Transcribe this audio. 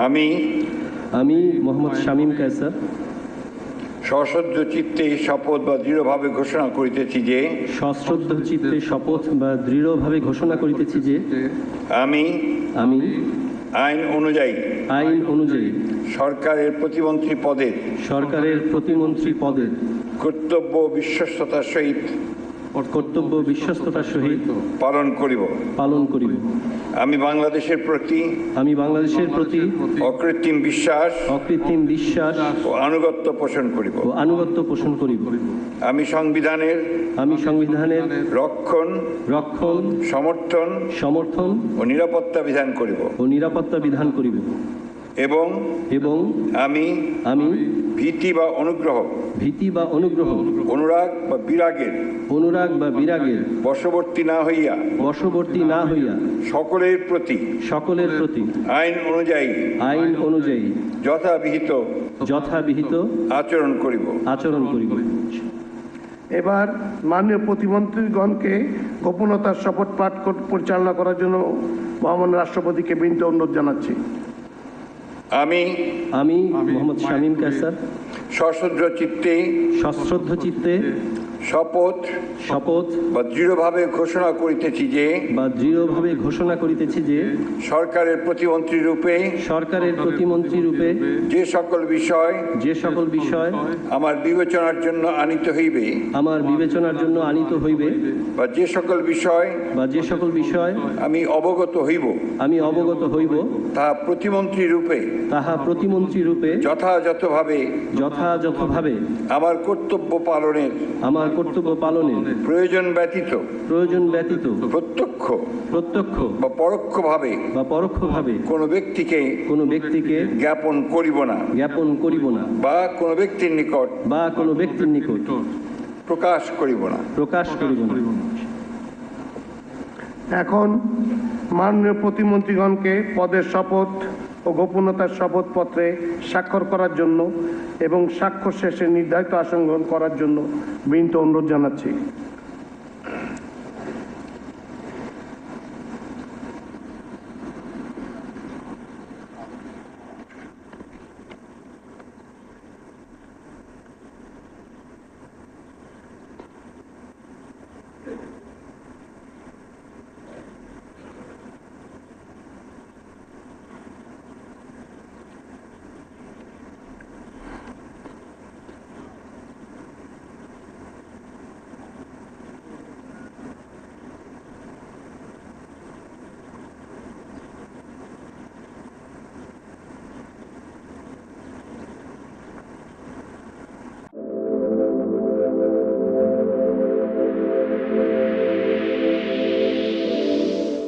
আমি মোহাম্মদ শামীম কায়সার সশ্রদ্ধ চিত্তে শপথ বা দৃঢ়ভাবে ঘোষণা করিতেছি যে সশ্রদ্ধ চিত্তে শপথ বা দৃঢ়ভাবে ঘোষণা করিতেছি যে আমি আইন অনুযায়ী সরকারের প্রতিমন্ত্রী পদের কর্তব্য বিশ্বস্ততার সহিত পালন করিব। আমি বাংলাদেশের প্রতি অকৃত্রিম বিশ্বাস ও আনুগত্য পোষণ করিব। আমি সংবিধানের রক্ষণ সমর্থন ও নিরাপত্তা বিধান করিব এবং আমি ভীতি বা অনুগ্রহ অনুরাগ বা বিরাগের বশবর্তী না হইয়া সকলের প্রতি আইন অনুযায়ী যথাবিহিত আচরণ করিব। এবার মাননীয় প্রতিমন্ত্রীগণকে গোপনতার শপথ পাঠ পরিচালনা করার জন্য মহামান্য রাষ্ট্রপতিকে বিনীত অনুরোধ জানাচ্ছি। আমি মোহাম্মদ শামীম কায়সার সশ্রদ্ধ চিত্তে শপথ বা দৃঢ়ভাবে ঘোষণা করিতেছি যে সরকারের প্রতিমন্ত্রী রূপে যে সকল বিষয় আমার বিবেচনার জন্য আনিত হইবে বা যে সকল বিষয় আমি অবগত হইব তাহা প্রতিমন্ত্রী রূপে যথাযথভাবে আমার কর্তব্য পালনের প্রয়োজন ব্যতীত প্রত্যক্ষ বা পরোক্ষভাবে কোনো ব্যক্তিকে জ্ঞাপন করিব না বা কোনো ব্যক্তির নিকট প্রকাশ করিব না। এখন মাননীয় প্রতিমন্ত্রীগণকে পদের শপথ ও গোপনতার শপথপত্রে স্বাক্ষর করার জন্য এবং স্বাক্ষর শেষে নির্ধারিত আসন গ্রহণ করার জন্য বিনীত অনুরোধ জানাচ্ছি।